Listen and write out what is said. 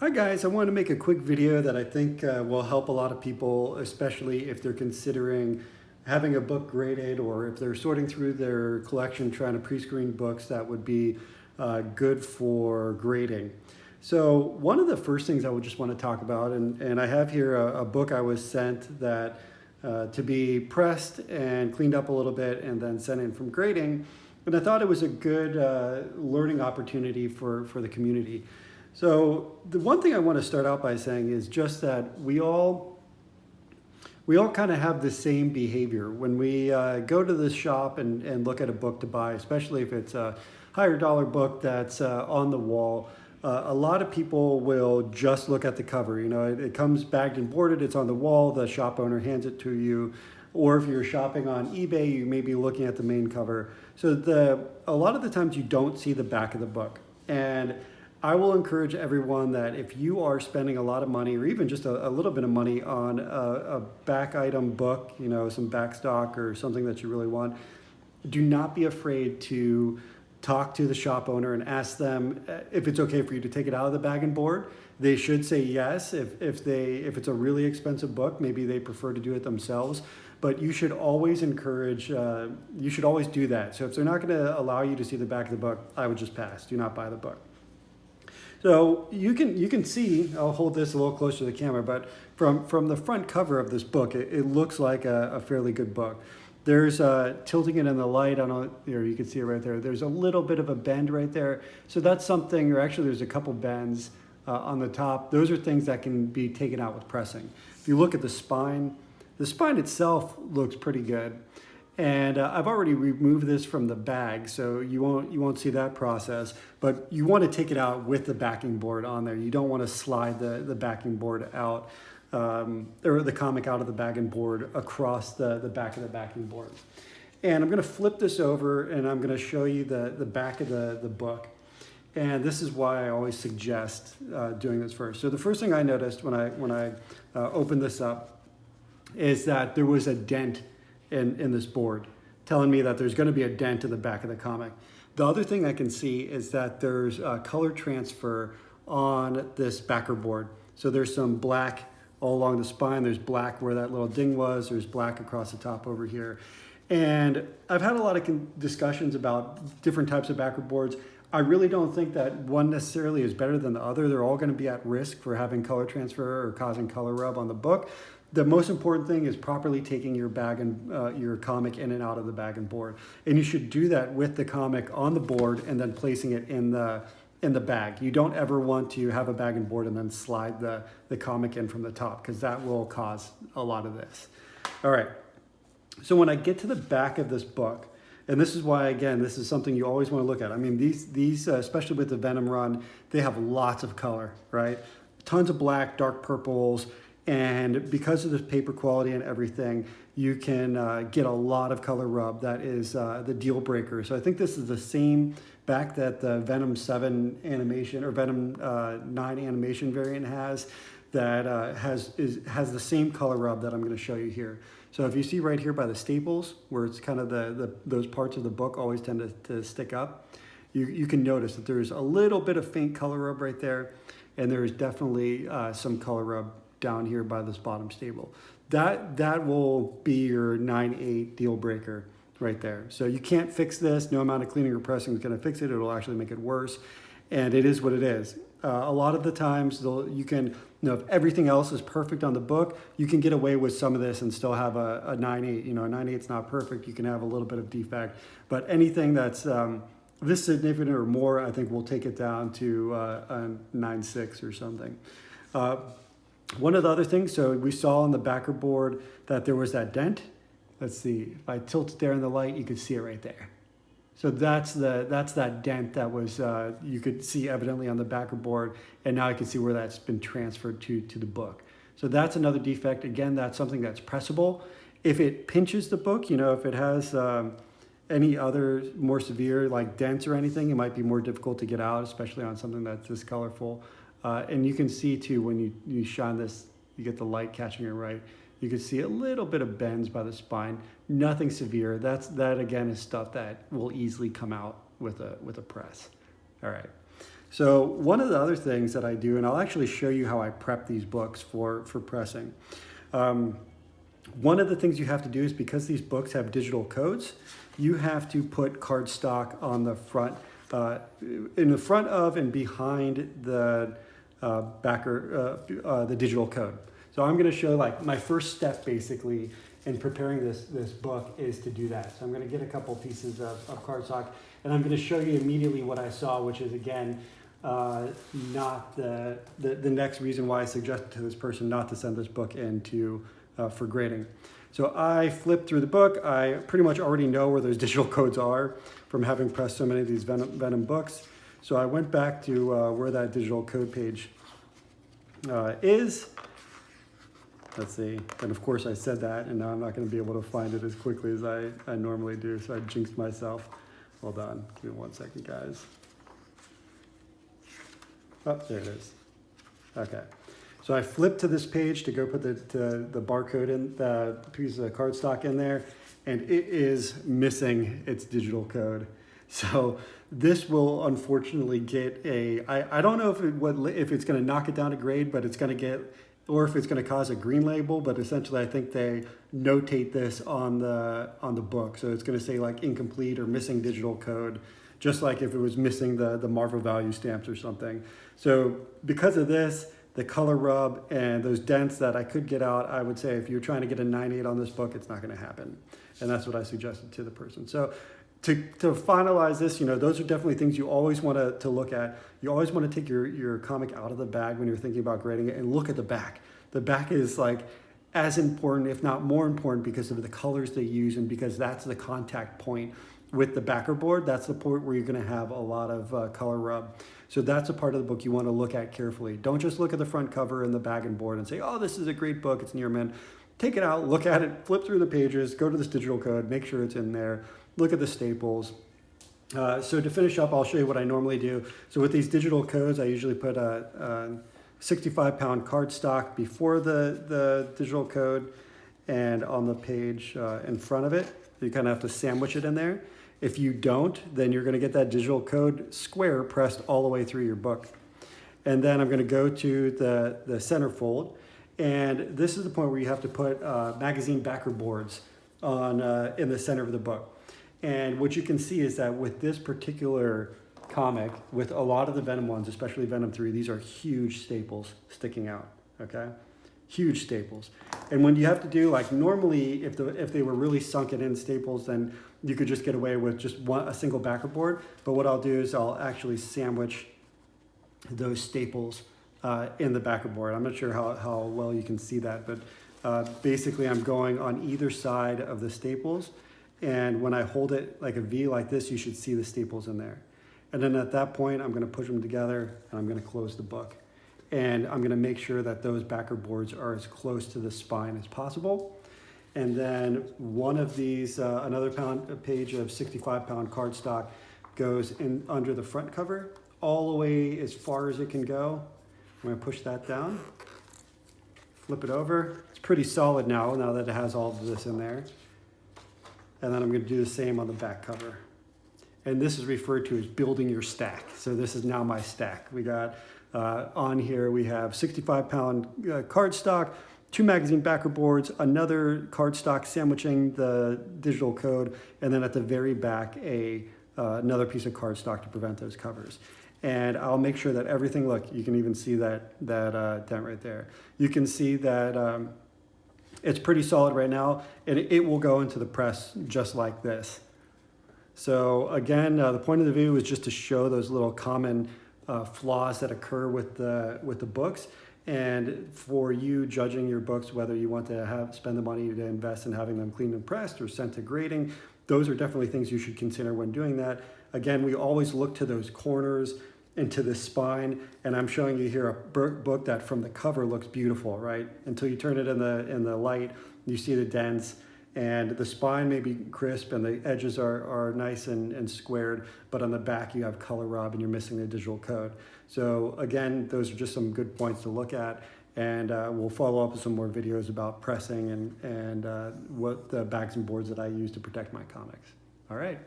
Hi guys, I want to make a quick video that I think will help a lot of people, especially if they're considering having a book graded or if they're sorting through their collection trying to pre-screen books that would be good for grading. So one of the first things I would just want to talk about, and I have here a book I was sent that to be pressed and cleaned up a little bit and then sent in from grading. And I thought it was a good learning opportunity for the community. So the one thing I want to start out by saying is just that we all kind of have the same behavior. When we go to the shop and look at a book to buy, especially if it's a higher dollar book that's on the wall, a lot of people will just look at the cover. You know, it comes bagged and boarded, it's on the wall, the shop owner hands it to you. Or if you're shopping on eBay, you may be looking at the main cover. So a lot of the times you don't see the back of the book. And I will encourage everyone that if you are spending a lot of money or even just a little bit of money on a back item book, you know, some back stock or something that you really want, do not be afraid to talk to the shop owner and ask them if it's okay for you to take it out of the bag and board. They should say yes. If it's a really expensive book, maybe they prefer to do it themselves. But you should always encourage, you should always do that. So if they're not going to allow you to see the back of the book, I would just pass. Do not buy the book. So you can see, I'll hold this a little closer to the camera, but from the front cover of this book, it looks like a fairly good book. There's tilting it in the light, I don't know, here you can see it right there. There's a little bit of a bend right there. So that's something, or actually there's a couple bends on the top. Those are things that can be taken out with pressing. If you look at the spine itself looks pretty good. And I've already removed this from the bag, so you won't see that process. But you want to take it out with the backing board on there. You don't want to slide the backing board out, or the comic out of the backing board across the back of the backing board. And I'm going to flip this over, and I'm going to show you the back of the book. And this is why I always suggest doing this first. So the first thing I noticed when I opened this up is that there was a dent in this board, telling me that there's going to be a dent in the back of the comic. The other thing I can see is that there's a color transfer on this backer board. So there's some black all along the spine. There's black where that little ding was. There's black across the top over here. And I've had a lot of discussions about different types of backer boards. I really don't think that one necessarily is better than the other. They're all going to be at risk for having color transfer or causing color rub on the book. The most important thing is properly taking your bag and your comic in and out of the bag and board. And you should do that with the comic on the board and then placing it in the bag. You don't ever want to have a bag and board and then slide the comic in from the top, because that will cause a lot of this. All right, so when I get to the back of this book, and this is why, again, this is something you always want to look at. I mean, these especially with the Venom run, they have lots of color, right? Tons of black, dark purples. And because of the paper quality and everything, you can get a lot of color rub. That is the deal breaker. So I think this is the same back that the Venom 7 animation or Venom 9 animation variant has, that has the same color rub that I'm going to show you here. So if you see right here by the staples, where it's kind of those parts of the book always tend to stick up, you can notice that there's a little bit of faint color rub right there, and there's definitely some color rub down here by this bottom staple. That will be your 9/8 deal breaker right there. So you can't fix this. No amount of cleaning or pressing is going to fix it. It'll actually make it worse. And it is what it is. A lot of the times you can, you know, if everything else is perfect on the book, you can get away with some of this and still have a 9/8. You know, a 9/8 is not perfect. You can have a little bit of defect. But anything that's this significant or more, I think we'll take it down to a 9/6 or something. One of the other things, so we saw on the backer board that there was that dent. Let's see, if I tilt it there in the light, you can see it right there. So that's that dent that was, you could see evidently on the backer board, and now I can see where that's been transferred to the book. So that's another defect. Again, that's something that's pressable. If it pinches the book, you know, if it has any other more severe like dents or anything, it might be more difficult to get out, especially on something that's this colorful. And you can see too, when you shine this, you get the light catching it right. You can see a little bit of bends by the spine, nothing severe. That again is stuff that will easily come out with a press. All right. So one of the other things that I do, and I'll actually show you how I prep these books for pressing. One of the things you have to do is, because these books have digital codes, you have to put cardstock on the front, in the front of and behind the the digital code. So I'm going to show, like, my first step basically in preparing this book is to do that. So I'm going to get a couple pieces of cardstock, and I'm going to show you immediately what I saw, which is, again, not the next reason why I suggested to this person not to send this book in for grading. So I flipped through the book. I pretty much already know where those digital codes are from having pressed so many of these Venom books. So I went back to where that digital code page is. Let's see. And of course I said that, and now I'm not going to be able to find it as quickly as I normally do. So I jinxed myself. Hold on. Give me 1 second, guys. Oh, there it is. Okay. So I flipped to this page to go put the barcode in, the piece of cardstock in there, and it is missing its digital code. So this will unfortunately get I don't know if it's going to knock it down a grade, but it's going to get, or if it's going to cause a green label, but essentially I think they notate this on the book. So it's going to say like incomplete or missing digital code, just like if it was missing the Marvel value stamps or something. So because of this, the color rub and those dents that I could get out, I would say if you're trying to get a 9.8 on this book, it's not going to happen. And that's what I suggested to the person. So to finalize this, those are definitely things you always want to look at. You always want to take your comic out of the bag when you're thinking about grading it and look at the back. The back is like as important, if not more important, because of the colors they use and because that's the contact point with the backer board. That's the point where you're going to have a lot of color rub. So that's a part of the book you want to look at carefully. Don't just look at the front cover and the bag and board and say, oh, this is a great book, it's near mint. Take it out, look at it, flip through the pages, go to this digital code, make sure it's in there, look at the staples. So to finish up, I'll show you what I normally do. So with these digital codes, I usually put a 65-pound cardstock before the digital code and on the page in front of it. You kind of have to sandwich it in there. If you don't, then you're going to get that digital code square pressed all the way through your book. And then I'm going to go to the center fold. And this is the point where you have to put magazine backer boards on in the center of the book. And what you can see is that with this particular comic, with a lot of the Venom ones, especially Venom 3, these are huge staples sticking out, okay? Huge staples. And when you have to do, like, normally if they were really sunken in staples, then you could just get away with just a single backer board. But what I'll do is I'll actually sandwich those staples in the backer board. I'm not sure how well you can see that, but basically I'm going on either side of the staples. And when I hold it like a V like this, you should see the staples in there. And then at that point, I'm going to push them together and I'm going to close the book. And I'm going to make sure that those backer boards are as close to the spine as possible. And then one of these, another page of 65-pound cardstock goes in under the front cover, all the way as far as it can go. I'm going to push that down, flip it over. It's pretty solid now that it has all of this in there. And then I'm going to do the same on the back cover. And this is referred to as building your stack. So this is now my stack. We got on here, we have 65-pound cardstock, 2 magazine backer boards, another cardstock sandwiching the digital code, and then at the very back, another piece of cardstock to prevent those covers. And I'll make sure that everything, look, you can even see that dent right there. You can see that it's pretty solid right now, and it will go into the press just like this. So again, the point of the video is just to show those little common flaws that occur with the books, and for you judging your books, whether you want to spend the money to invest in having them cleaned and pressed or sent to grading, those are definitely things you should consider when doing that. Again, we always look to those corners and to the spine, and I'm showing you here a book that from the cover looks beautiful, right? Until you turn it in the light, you see the dents, and the spine may be crisp and the edges are nice and squared, but on the back you have color rub and you're missing the digital code. So again, those are just some good points to look at, and we'll follow up with some more videos about pressing and what the bags and boards that I use to protect my comics. All right.